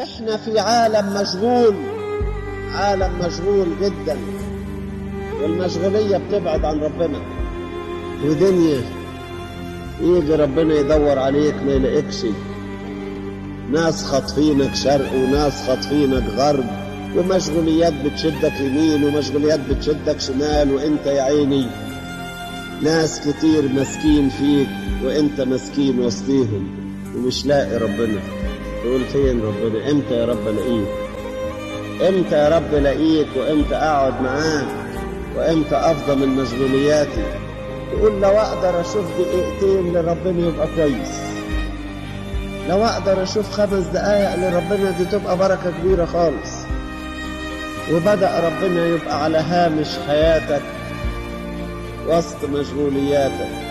احنا في عالم مشغول جدا، والمشغولية بتبعد عن ربنا. ودنيا يجي ربنا يدور عليك ما يلاقيكش، ناس خاطفينك شرق وناس خاطفينك غرب، ومشغوليات بتشدك يمين ومشغوليات بتشدك شمال، وانت يا عيني ناس كتير مسكين فيك وانت مسكين وسطيهم ومش لاقي ربنا. تقول فين ربنا؟ امتى يا رب الاقيك؟ امتى يا رب الاقيك؟ وامتى اقعد معاك؟ وامتى افضى من مشغولياتي؟ تقول لو اقدر اشوف دقيقتين لربنا يبقى كويس، لو اقدر اشوف 5 دقايق لربنا دي تبقى بركة كبيرة خالص. وبدأ ربنا يبقى على هامش حياتك وسط مشغولياتك.